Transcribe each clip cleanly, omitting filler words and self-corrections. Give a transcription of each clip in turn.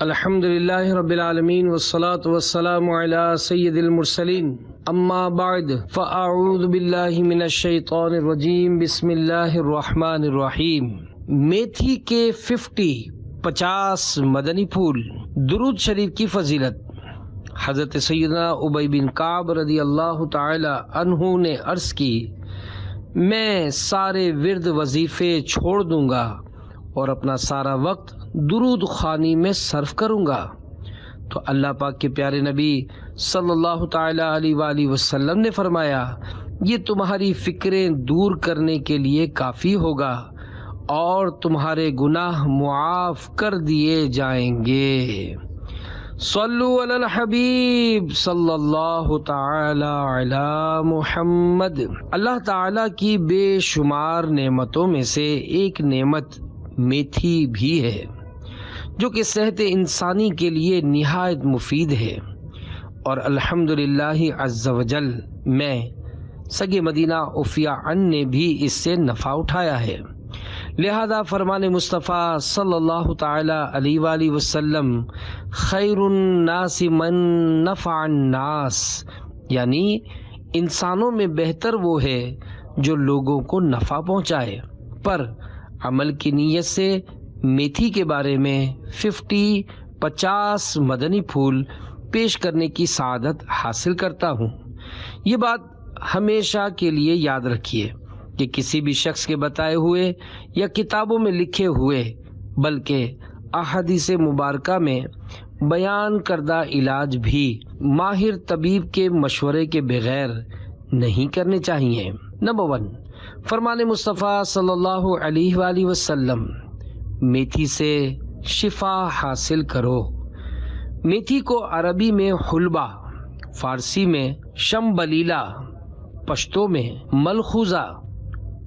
الحمدللہ رب العالمین والصلاة والسلام علی سید المرسلین اما بعد فاعوذ باللہ من الشیطان الرجیم بسم اللہ الرحمن الرحیم۔ میتھی کے 50 مدنی پھول۔ درود شریف کی فضیلت۔ حضرت سیدنا ابی بن کعب رضی اللہ تعالی عنہ نے عرض کی، میں سارے ورد وظیفے چھوڑ دوں گا اور اپنا سارا وقت درود خوانی میں صرف کروں گا۔ تو اللہ پاک کے پیارے نبی صلی اللہ تعالی علیہ وآلہ وسلم نے فرمایا، یہ تمہاری فکریں دور کرنے کے لیے کافی ہوگا اور تمہارے گناہ معاف کر دیے جائیں گے۔ صلو علی الحبیب صلی اللہ تعالی علی محمد۔ اللہ تعالی کی بے شمار نعمتوں میں سے ایک نعمت میتھی بھی ہے، جو کہ صحت انسانی کے لیے نہایت مفید ہے، اور الحمدللہ عز وجل میں سگے مدینہ عفیہ ان نے بھی اس سے نفع اٹھایا ہے۔ لہذا فرمان مصطفیٰ صلی اللہ تعالی علیہ وآلہ وسلم، خیر الناس من نفع الناس، یعنی انسانوں میں بہتر وہ ہے جو لوگوں کو نفع پہنچائے۔ پر عمل کی نیت سے میتھی کے بارے میں 50 مدنی پھول پیش کرنے کی سعادت حاصل کرتا ہوں۔ یہ بات ہمیشہ کے لیے یاد رکھیے کہ کسی بھی شخص کے بتائے ہوئے یا کتابوں میں لکھے ہوئے بلکہ احادیث مبارکہ میں بیان کردہ علاج بھی ماہر طبیب کے مشورے کے بغیر نہیں کرنے چاہیے۔ نمبر 1، فرمان مصطفیٰ صلی اللہ علیہ وآلہ وسلم، میتھی سے شفا حاصل کرو۔ میتھی کو عربی میں حلبہ، فارسی میں شمبلیلا، پشتو میں ملخوزہ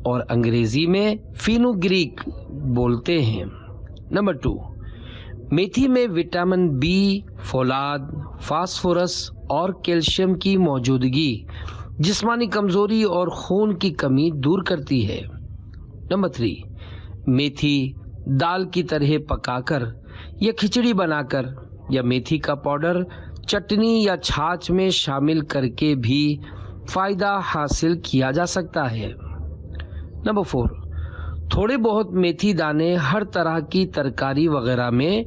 اور انگریزی میں فینوگریک بولتے ہیں۔ نمبر 2، میتھی میں وٹامن بی، فولاد، فاسفورس اور کیلشیم کی موجودگی جسمانی کمزوری اور خون کی کمی دور کرتی ہے۔ نمبر 3، میتھی دال کی طرح پکا کر یا کھچڑی بنا کر یا میتھی کا پاؤڈر چٹنی یا چھاچھ میں شامل کر کے بھی فائدہ حاصل کیا جا سکتا ہے۔ نمبر 4، تھوڑے بہت میتھی دانے ہر طرح کی ترکاری وغیرہ میں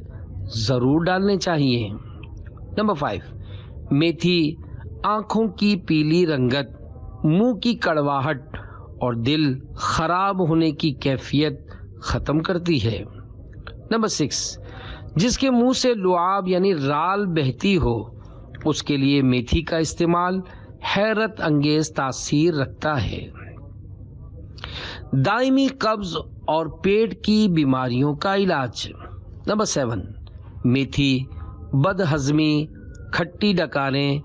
ضرور ڈالنے چاہیے۔ نمبر 5، میتھی آنکھوں کی پیلی رنگت، منہ کی کڑواہٹ اور دل خراب ہونے کی کیفیت ختم کرتی ہے۔ نمبر 6، جس کے منہ سے لعاب یعنی رال بہتی ہو اس کے لیے میتھی کا استعمال حیرت انگیز تاثیر رکھتا ہے۔ دائمی قبض اور پیٹ کی بیماریوں کا علاج۔ نمبر 7، میتھی بد ہضمی، کھٹی ڈکاریں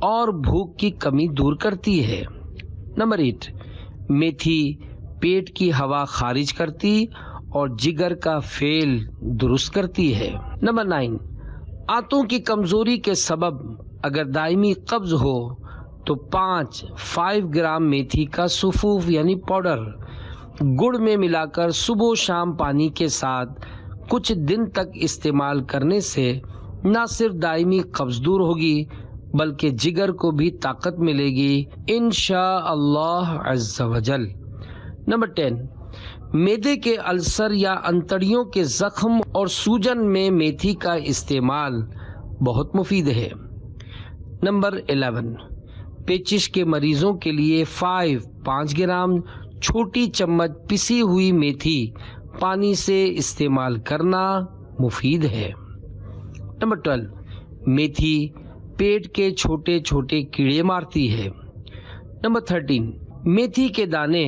اور بھوک کی کمی دور کرتی ہے۔ نمبر 8، میتھی پیٹ کی ہوا خارج کرتی اور جگر کا فعل درست کرتی ہے۔ نمبر 9، آنتوں کی کمزوری کے سبب اگر دائمی قبض ہو تو 5 گرام میتھی کا سفوف یعنی پاؤڈر گڑ میں ملا کر صبح و شام پانی کے ساتھ کچھ دن تک استعمال کرنے سے نہ صرف دائمی قبض دور ہوگی بلکہ جگر کو بھی طاقت ملے گی انشاءاللہ عز وجل۔ نمبر 10، معدے کے السر یا انتڑیوں کے زخم اور سوجن میں میتھی کا استعمال بہت مفید ہے۔ نمبر 11، پیچش کے مریضوں کے لیے 5 گرام چھوٹی چمچ پسی ہوئی میتھی پانی سے استعمال کرنا مفید ہے۔ نمبر 12، میتھی پیٹ کے چھوٹے چھوٹے کیڑے مارتی ہے۔ نمبر 13، میتھی کے دانے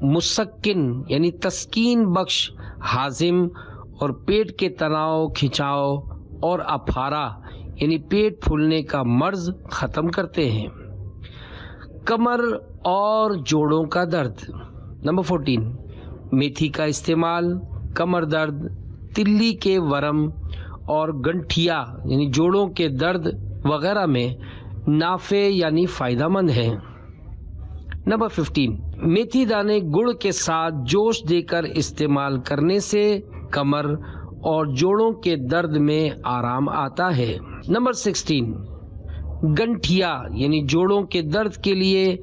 مسکن یعنی تسکین بخش، ہاضم اور پیٹ کے تناؤ، کھنچاؤ اور اپھارا یعنی پیٹ پھولنے کا مرض ختم کرتے ہیں۔ کمر اور جوڑوں کا درد۔ نمبر 14، میتھی کا استعمال کمر درد، تلی کے ورم اور گنٹھیا یعنی جوڑوں کے درد وغیرہ میں نافع یعنی فائدہ مند ہے۔ نمبر 15، میتھی دانے گڑ کے ساتھ جوش دے کر استعمال کرنے سے کمر اور جوڑوں کے درد میں آرام آتا ہے۔ نمبر 16، گنٹھیا یعنی جوڑوں کے درد کے لیے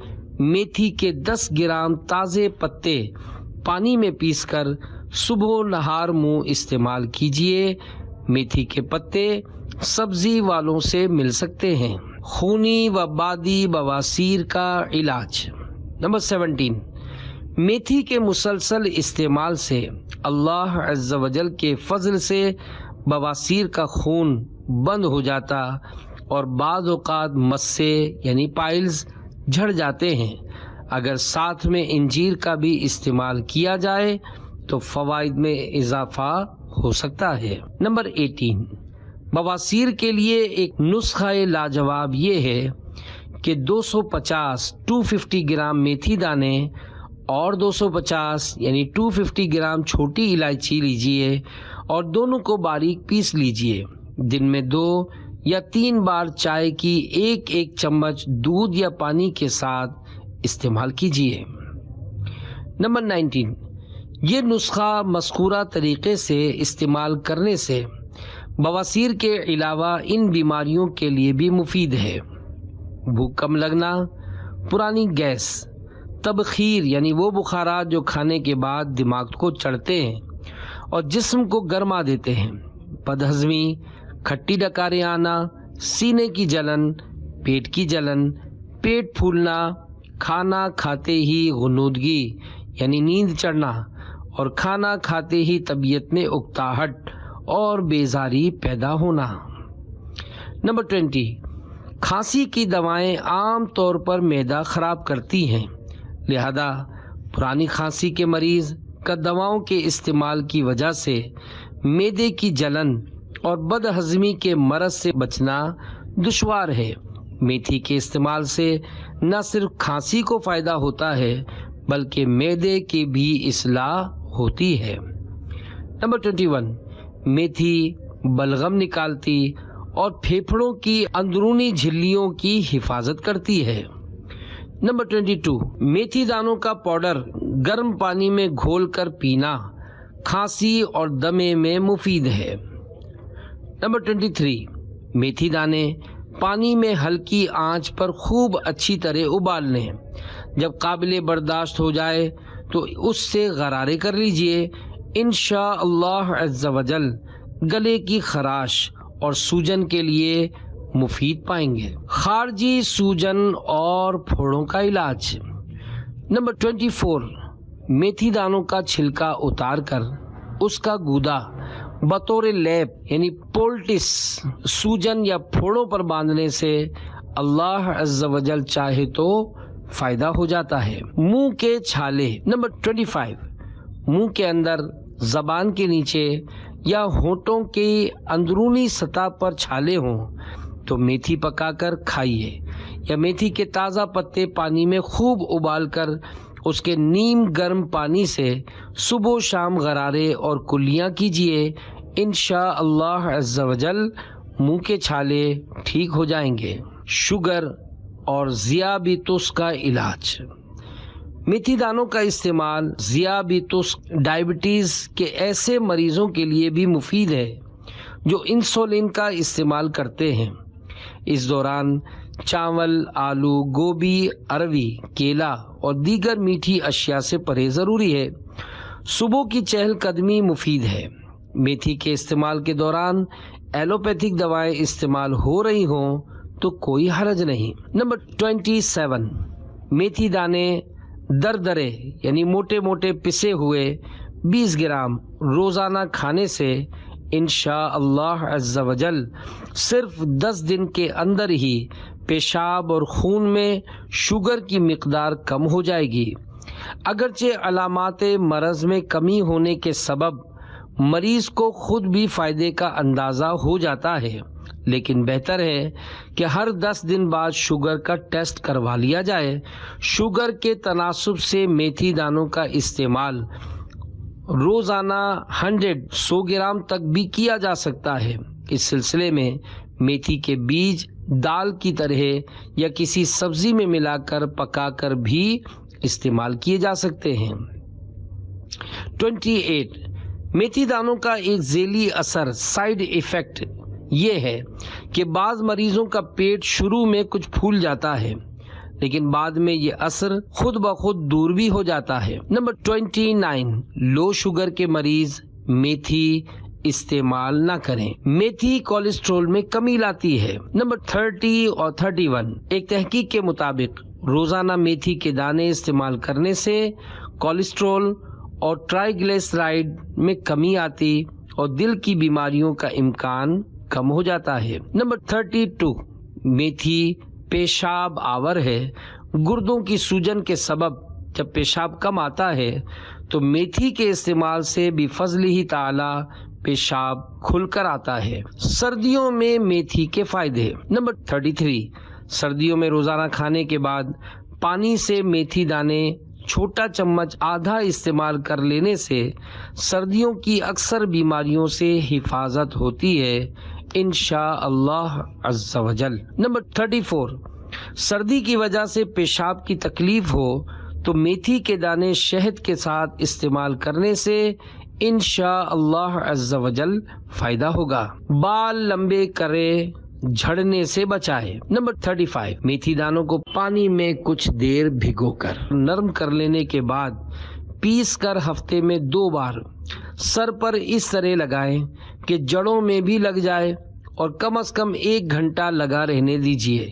میتھی کے 10 گرام تازے پتے پانی میں پیس کر صبح و نہار منہ استعمال کیجیے۔ میتھی کے پتے سبزی والوں سے مل سکتے ہیں۔ خونی و بادی بواسیر کا علاج۔ نمبر 17، میتھی کے مسلسل استعمال سے اللہ عز و جل کے فضل سے بواسیر کا خون بند ہو جاتا اور بعض اوقات مسے یعنی پائلز جھڑ جاتے ہیں۔ اگر ساتھ میں انجیر کا بھی استعمال کیا جائے تو فوائد میں اضافہ ہو سکتا ہے۔ نمبر 18، بواسیر کے لیے ایک نسخہ لاجواب یہ ہے کہ 250 گرام میتھی دانے اور 250 یعنی 250 گرام چھوٹی الائچی لیجئے اور دونوں کو باریک پیس لیجئے۔ دن میں 2 یا 3 بار چائے کی ایک چمچ دودھ یا پانی کے ساتھ استعمال کیجئے۔ نمبر 19، یہ نسخہ مذکورہ طریقے سے استعمال کرنے سے بواسیر کے علاوہ ان بیماریوں کے لیے بھی مفید ہے۔ بھوک کم لگنا، پرانی گیس، تبخیر یعنی وہ بخارات جو کھانے کے بعد دماغ کو چڑھتے ہیں اور جسم کو گرما دیتے ہیں، بدہضمی، کھٹی ڈکاریں آنا، سینے کی جلن، پیٹ کی جلن، پیٹ پھولنا، کھانا کھاتے ہی غنودگی یعنی نیند چڑھنا اور کھانا کھاتے ہی طبیعت میں اکتاہٹ اور بیزاری پیدا ہونا۔ نمبر 20، کھانسی کی دوائیں عام طور پر معدہ خراب کرتی ہیں، لہذا پرانی کھانسی کے مریض کا دواؤں کے استعمال کی وجہ سے معدے کی جلن اور بدہضمی کے مرض سے بچنا دشوار ہے۔ میتھی کے استعمال سے نہ صرف کھانسی کو فائدہ ہوتا ہے بلکہ معدے کی بھی اصلاح ہوتی ہے۔ نمبر 21، میتھی بلغم نکالتی اور پھیپھڑوں کی اندرونی جھلیوں کی حفاظت کرتی ہے۔ نمبر 22، میتھی دانوں کا پاؤڈر گرم پانی میں گھول کر پینا کھانسی اور دمے میں مفید ہے۔ نمبر 23، میتھی دانے پانی میں ہلکی آنچ پر خوب اچھی طرح ابال لیں۔ جب قابل برداشت ہو جائے تو اس سے غرارے کر لیجئے۔ انشاءاللہ عز و جل گلے کی خراش اور سوجن کے لیے مفید پائیں گے۔ خارجی سوجن اور پھوڑوں کا علاج۔ نمبر 24، میتھی دانوں کا چھلکا اتار کر اس کا گودا بطور لیپ یعنی پولٹس سوجن یا پھوڑوں پر باندھنے سے اللہ عز و جل چاہے تو فائدہ ہو جاتا ہے۔ منہ کے چھالے۔ نمبر 25، منہ کے اندر، زبان کے نیچے یا ہونٹوں کی اندرونی سطح پر چھالے ہوں تو میتھی پکا کر کھائیے یا میتھی کے تازہ پتے پانی میں خوب ابال کر اس کے نیم گرم پانی سے صبح و شام غرارے اور کلیاں کیجیے۔ انشاءاللہ عز و جل منہ کے چھالے ٹھیک ہو جائیں گے۔ شوگر اور ذیابیطس کا علاج۔ میتھی دانوں کا استعمال ذیابیطس ڈائبٹیز کے ایسے مریضوں کے لیے بھی مفید ہے جو انسولین کا استعمال کرتے ہیں۔ اس دوران چاول، آلو، گوبھی، اروی، کیلا اور دیگر میٹھی اشیاء سے پرہیز ضروری ہے۔ صبح کی چہل قدمی مفید ہے۔ میتھی کے استعمال کے دوران ایلوپیتھک دوائیں استعمال ہو رہی ہوں تو کوئی حرج نہیں۔ نمبر 27، میتھی دانے دردرے یعنی موٹے موٹے پسے ہوئے 20 گرام روزانہ کھانے سے انشاءاللہ عز و جل صرف 10 دن کے اندر ہی پیشاب اور خون میں شوگر کی مقدار کم ہو جائے گی۔ اگرچہ علامات مرض میں کمی ہونے کے سبب مریض کو خود بھی فائدے کا اندازہ ہو جاتا ہے، لیکن بہتر ہے کہ ہر 10 دن بعد شوگر کا ٹیسٹ کروا لیا جائے۔ شوگر کے تناسب سے میتھی دانوں کا استعمال روزانہ 100 گرام تک بھی کیا جا سکتا ہے۔ اس سلسلے میں میتھی کے بیج دال کی طرح یا کسی سبزی میں ملا کر پکا کر بھی استعمال کیے جا سکتے ہیں۔ 28، میتھی دانوں کا ایک ذیلی اثر سائیڈ ایفیکٹ یہ ہے کہ بعض مریضوں کا پیٹ شروع میں کچھ پھول جاتا ہے لیکن بعد میں یہ اثر خود بخود دور بھی ہو جاتا ہے۔ نمبر 29، لو شوگر کے مریض میتھی استعمال نہ کریں۔ میتھی کولیسٹرول میں کمی لاتی ہے۔ نمبر 30 اور 31، ایک تحقیق کے مطابق روزانہ میتھی کے دانے استعمال کرنے سے کولیسٹرول اور ٹرائیگلیسرائڈ میں کمی آتی اور دل کی بیماریوں کا امکان کم ہو جاتا ہے۔ نمبر 32، میتھی پیشاب آور ہے۔ گردوں کی سوجن کے سبب جب پیشاب کم آتا ہے تو میتھی کے استعمال سے بفضل ہی تعالی پیشاب کھل کر آتا ہے۔ سردیوں میں میتھی کے فائدے۔ نمبر 33، سردیوں میں روزانہ کھانے کے بعد پانی سے میتھی دانے چھوٹا چمچ آدھا استعمال کر لینے سے سردیوں کی اکثر بیماریوں سے حفاظت ہوتی ہے انشاء اللہ عز و جل۔ نمبر 34، سردی کی وجہ سے پیشاب کی تکلیف ہو تو میتھی کے دانے شہد کے ساتھ استعمال کرنے سے انشاء اللہ عز و جل فائدہ ہوگا۔ بال لمبے کرے جھڑنے سے بچائے۔ نمبر 35، میتھی دانوں کو پانی میں کچھ دیر بھگو کر نرم کر لینے کے بعد پیس کر ہفتے میں 2 بار سر پر اس طرح لگائیں کہ جڑوں میں بھی لگ جائے اور کم از کم 1 گھنٹہ لگا رہنے دیجیے۔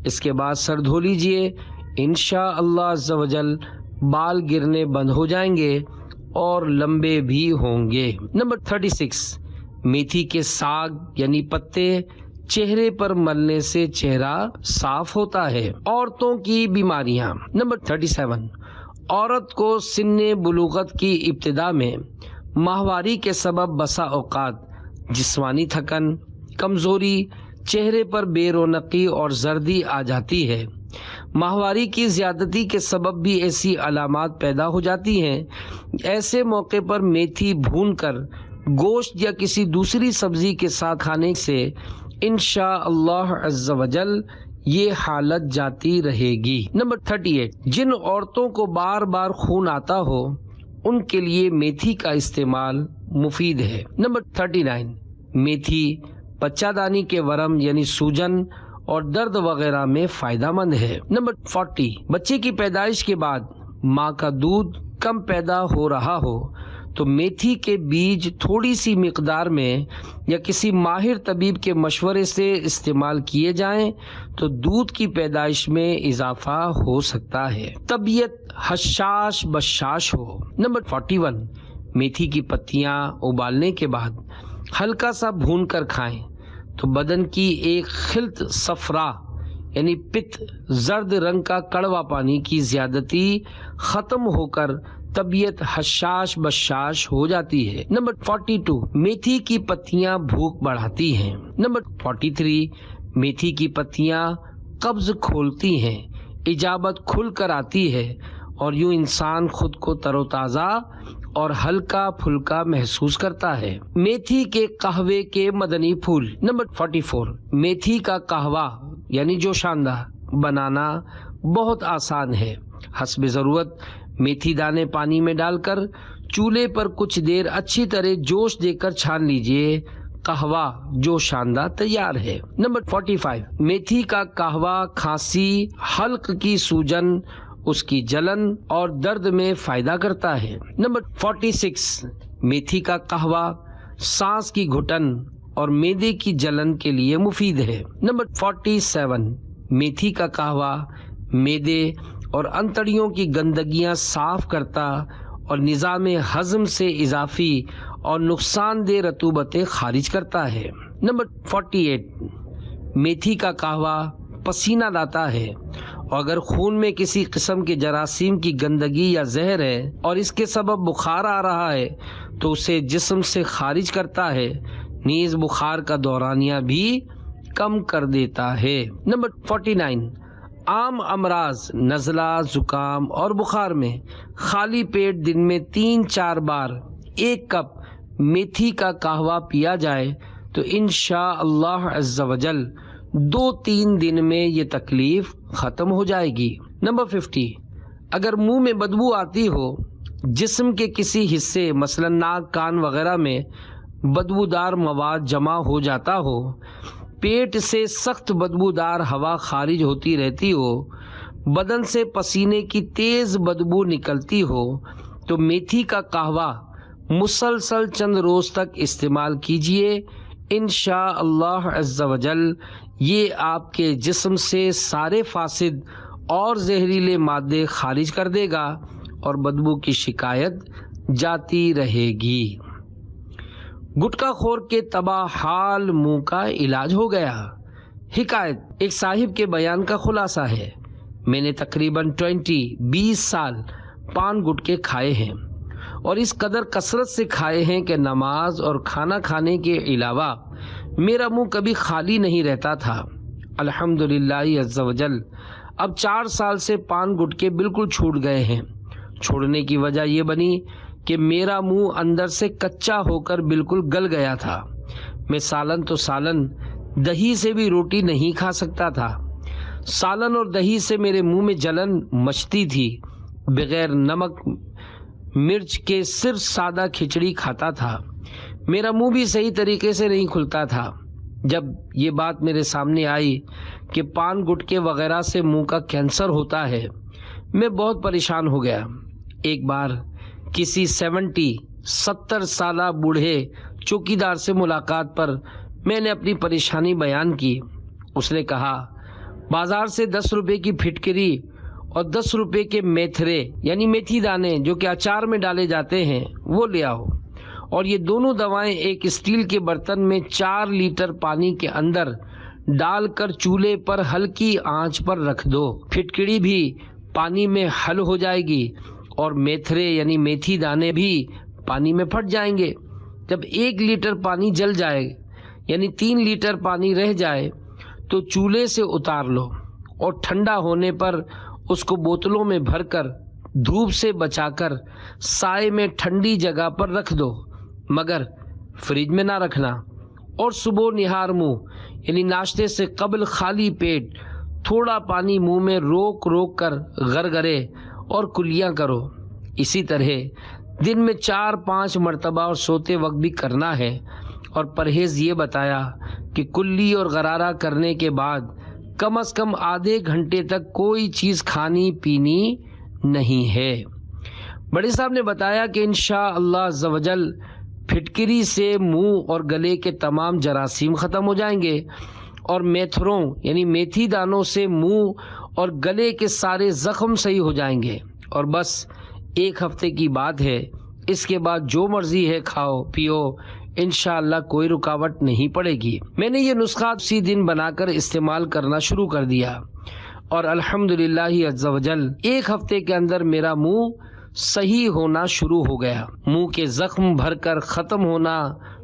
اس کے بعد سر دھو لیجیے، انشاء اللہ عز و جل بال گرنے بند ہو جائیں گے اور لمبے بھی ہوں گے۔ نمبر 36، میتھی کے ساگ یعنی پتے چہرے پر ملنے سے چہرہ صاف ہوتا ہے۔ عورتوں کی بیماریاں۔ نمبر 37، عورت کو سن بلوغت کی ابتدا میں ماہواری کے سبب بسا اوقات جسمانی تھکن، کمزوری، چہرے پر بے رونقی اور زردی آ جاتی ہے۔ ماہواری کی زیادتی کے سبب بھی ایسی علامات پیدا ہو جاتی ہیں۔ ایسے موقع پر میتھی بھون کر گوشت یا کسی دوسری سبزی کے ساتھ کھانے سے انشاء اللہ عز و جل یہ حالت جاتی رہے گی۔ نمبر 38، جن عورتوں کو بار بار خون آتا ہو ان کے لیے میتھی کا استعمال مفید ہے۔ نمبر 39، میتھی بچہ دانی کے ورم یعنی سوجن اور درد وغیرہ میں فائدہ مند ہے۔ نمبر 40، بچے کی پیدائش کے بعد ماں کا دودھ کم پیدا ہو رہا ہو تو میتھی کے بیج تھوڑی سی مقدار میں یا کسی ماہر طبیب کے مشورے سے استعمال کیے جائیں تو دودھ کی پیدائش میں اضافہ ہو سکتا ہے۔ طبیعت حشاش بشاش ہو۔ نمبر 41، میتھی کی پتیاں ابالنے کے بعد ہلکا سا بھون کر کھائیں تو بدن کی ایک خلط صفرا یعنی پت زرد رنگ کا کڑوا پانی کی زیادتی ختم ہو کر طبیعت حشاش بشاش ہو جاتی ہے۔ نمبر 42، میتھی کی پتیاں بھوک بڑھاتی ہیں۔ نمبر 43، میتھی کی پتیاں قبض کھولتی ہیں، اجابت کھل کر آتی ہے اور یوں انسان خود کو تر و تازہ اور ہلکا پھلکا محسوس کرتا ہے۔ میتھی کے قہوے کے مدنی پھول۔ نمبر 44، میتھی کا قہوہ یعنی جوشاندہ بنانا بہت آسان ہے۔ حسب ضرورت میتھی دانے پانی میں ڈال کر چولہے پر کچھ دیر اچھی طرح جوش دے کر چھان لیجئے، قہوہ جوشاندہ تیار ہے۔ نمبر 45، میتھی کا قہوہ کھانسی، حلق کی سوجن، اس کی جلن اور درد میں فائدہ کرتا ہے۔ نمبر 46، میتھی کا قہوہ سانس کی گھٹن اور معدے کی جلن کے لیے مفید ہے۔ نمبر 47، میتھی کا قہوہ معدے اور انتڑیوں کی گندگیاں صاف کرتا اور نظام ہضم سے اضافی اور نقصان دہ رطوبتیں خارج کرتا ہے۔ نمبر 48، میتھی کا قہوہ پسینہ لاتا ہے اور اگر خون میں کسی قسم کے جراثیم کی گندگی یا زہر ہے اور اس کے سبب بخار آ رہا ہے تو اسے جسم سے خارج کرتا ہے، نیز بخار کا دورانیہ بھی کم کر دیتا ہے۔ نمبر 49، عام امراض نزلہ، زکام اور بخار میں خالی پیٹ دن میں 3-4 بار 1 کپ میتھی کا قہوہ پیا جائے تو انشاء اللہ عز و جل 2-3 دن میں یہ تکلیف ختم ہو جائے گی۔ نمبر 50، اگر منہ میں بدبو آتی ہو جسم کے کسی حصے مثلا ناک کان وغیرہ میں بدبودار مواد جمع ہو جاتا ہو، پیٹ سے سخت بدبودار ہوا خارج ہوتی رہتی ہو، بدن سے پسینے کی تیز بدبو نکلتی ہو، تو میتھی کا قہوہ مسلسل چند روز تک استعمال کیجئے۔ انشاءاللہ عز و جل یہ آپ کے جسم سے سارے فاسد اور زہریلے مادے خارج کر دے گا اور بدبو کی شکایت جاتی رہے گی۔ گٹکا خور کے تباہ حال منہ کا علاج ہو گیا۔ حکایت ایک صاحب کے بیان کا خلاصہ ہے۔ میں نے تقریباً 20 سال پان گٹکے کھائے ہیں اور اس قدر کثرت سے کھائے ہیں کہ نماز اور کھانا کھانے کے علاوہ میرا منہ کبھی خالی نہیں رہتا تھا۔ الحمدللہ عز و جل اب 4 سال سے پان گٹکے بالکل چھوٹ گئے ہیں۔ چھوڑنے کی وجہ یہ بنی کہ میرا منہ اندر سے کچا ہو کر بالکل گل گیا تھا۔ میں سالن تو سالن، دہی سے بھی روٹی نہیں کھا سکتا تھا۔ سالن اور دہی سے میرے منہ میں جلن مچتی تھی۔ بغیر نمک مرچ کے صرف سادہ کھچڑی کھاتا تھا۔ میرا منہ بھی صحیح طریقے سے نہیں کھلتا تھا۔ جب یہ بات میرے سامنے آئی کہ پان گٹکے وغیرہ سے منہ کا کینسر ہوتا ہے، میں بہت پریشان ہو گیا۔ ایک بار کسی 70 سالہ بوڑھے چوکیدار سے ملاقات پر میں نے اپنی پریشانی بیان کی۔ اس نے کہا، بازار سے 10 روپے کی پھٹکری اور 10 روپے کے میتھرے یعنی میتھی دانے جو کہ اچار میں ڈالے جاتے ہیں وہ لے آؤ، اور یہ دونوں دوائیں ایک اسٹیل کے برتن میں 4 لیٹر پانی کے اندر ڈال کر چولہے پر ہلکی آنچ پر رکھ دو۔ پھٹکڑی بھی پانی میں حل ہو جائے گی اور میتھرے یعنی میتھی دانے بھی پانی میں پھٹ جائیں گے۔ جب 1 لیٹر پانی جل جائے یعنی 3 لیٹر پانی رہ جائے تو چولہے سے اتار لو اور ٹھنڈا ہونے پر اس کو بوتلوں میں بھر کر دھوپ سے بچا کر سائے میں ٹھنڈی جگہ پر رکھ دو، مگر فریج میں نہ رکھنا۔ اور صبح نہار منہ یعنی ناشتے سے قبل خالی پیٹ تھوڑا پانی منہ میں روک روک کر غرغرے اور کلیاں کرو۔ اسی طرح دن میں 4-5 مرتبہ اور سوتے وقت بھی کرنا ہے۔ اور پرہیز یہ بتایا کہ کلی اور غرارہ کرنے کے بعد کم از کم آدھے گھنٹے تک کوئی چیز کھانی پینی نہیں ہے۔ بڑے صاحب نے بتایا کہ انشاءاللہ عز و جل پھٹکری سے منہ اور گلے کے تمام جراثیم ختم ہو جائیں گے، اور میتھروں یعنی میتھی دانوں سے منہ اور گلے کے سارے زخم صحیح ہو جائیں گے، اور بس 1 ہفتے کی بات ہے۔ اس کے بعد جو مرضی ہے کھاؤ پیو، انشاءاللہ کوئی رکاوٹ نہیں پڑے گی۔ میں نے یہ نسخہ اسی دن بنا کر استعمال کرنا شروع کر دیا، اور الحمدللہ عز و جل 1 ہفتے کے اندر میرا منہ صحیح ہونا شروع ہو گیا۔ منہ کے زخم بھر کر ختم ہونا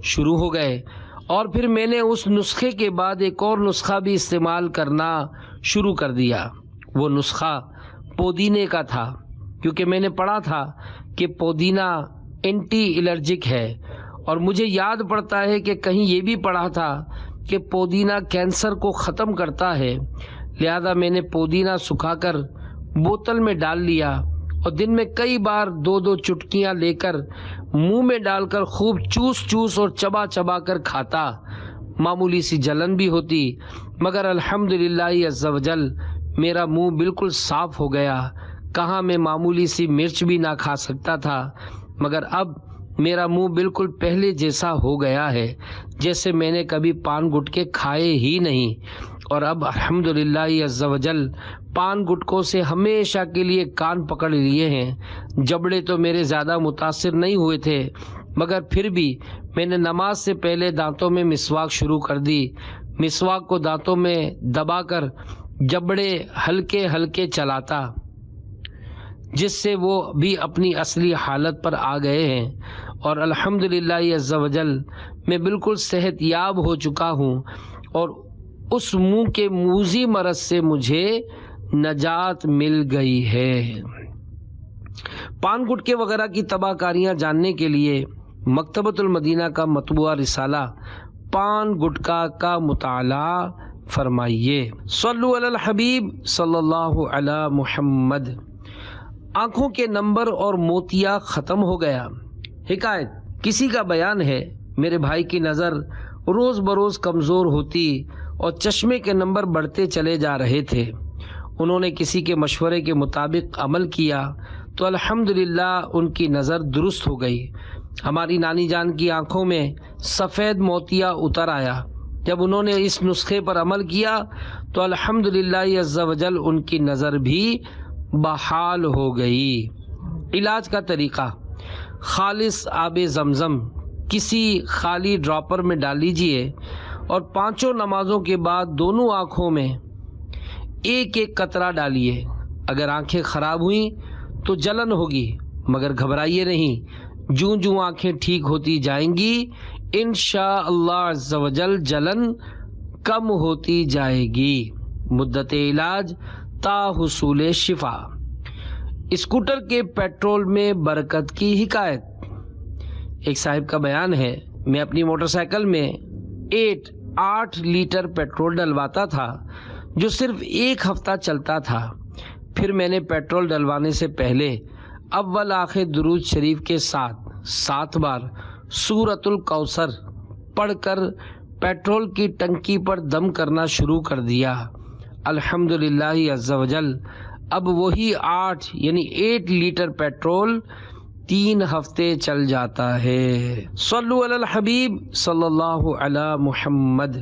شروع ہو گئے، اور پھر میں نے اس نسخے کے بعد ایک اور نسخہ بھی استعمال کرنا شروع کر دیا۔ وہ نسخہ پودینے کا تھا، کیونکہ میں نے پڑھا تھا کہ پودینہ اینٹی الرجک ہے، اور مجھے یاد پڑتا ہے کہ کہیں یہ بھی پڑھا تھا کہ پودینہ کینسر کو ختم کرتا ہے۔ لہذا میں نے پودینہ سکھا کر بوتل میں ڈال لیا، اور دن میں کئی بار 2 چٹکیاں لے کر منہ میں ڈال کر خوب چوس اور چبا چبا کر کھاتا۔ معمولی سی جلن بھی ہوتی، مگر الحمدللہ عز و جل میرا منہ بالکل صاف ہو گیا۔ کہاں میں معمولی سی مرچ بھی نہ کھا سکتا تھا، مگر اب میرا منہ بالکل پہلے جیسا ہو گیا ہے جیسے میں نے کبھی پان گٹکے کھائے ہی نہیں۔ اور اب الحمدللہ عز و جل پان گٹکوں سے ہمیشہ کے لیے کان پکڑ لیے ہیں۔ جبڑے تو میرے زیادہ متاثر نہیں ہوئے تھے، مگر پھر بھی میں نے نماز سے پہلے دانتوں میں مسواک شروع کر دی۔ مسواک کو دانتوں میں دبا کر جبڑے ہلکے ہلکے چلاتا، جس سے وہ بھی اپنی اصلی حالت پر آ گئے ہیں، اور الحمدللہ عز و جل میں بالکل صحت یاب ہو چکا ہوں، اور اس منہ کے موذی مرض سے مجھے نجات مل گئی ہے۔ پان گٹکے وغیرہ کی تباہ کاریاں جاننے کے لیے مکتبۃ المدینہ کا مطبوعہ رسالہ پان گٹکا کا مطالعہ فرمائیے۔ صلو علی الحبیب صلی اللہ علی محمد۔ آنکھوں کے نمبر اور موتیا ختم ہو گیا۔ حکایت، کسی کا بیان ہے، میرے بھائی کی نظر روز بروز کمزور ہوتی اور چشمے کے نمبر بڑھتے چلے جا رہے تھے۔ انہوں نے کسی کے مشورے کے مطابق عمل کیا تو الحمدللہ ان کی نظر درست ہو گئی۔ ہماری نانی جان کی آنکھوں میں سفید موتیا اتر آیا۔ جب انہوں نے اس نسخے پر عمل کیا تو الحمدللہ عز و جل ان کی نظر بھی بحال ہو گئی۔ علاج کا طریقہ، خالص آب زمزم کسی خالی ڈراپر میں ڈال لیجئے اور 5 نمازوں کے بعد دونوں آنکھوں میں ایک ایک قطرہ ڈالیے۔ اگر آنکھیں خراب ہوئیں تو جلن ہوگی، مگر گھبرائیے نہیں، جوں جوں آنکھیں ٹھیک ہوتی جائیں گی انشاءاللہ عز و جل جلن کم ہوتی جائے گی۔ مدت علاج تا حصول شفا۔ اسکوٹر کے پیٹرول میں برکت کی حکایت۔ ایک صاحب کا بیان ہے، میں اپنی موٹر سائیکل میں 8 لیٹر پیٹرول ڈلواتا تھا جو صرف 1 ہفتہ چلتا تھا۔ پھر میں نے پیٹرول ڈلوانے سے پہلے اول آخر درود شریف کے ساتھ 7 بار سورۃ الکوثر پڑھ کر پیٹرول کی ٹنکی پر دم کرنا شروع کر دیا۔ الحمدللہ عز و جل اب وہی 8 لیٹر پیٹرول 3 ہفتے چل جاتا ہے۔ صلو علی الحبیب صلی اللہ علی محمد۔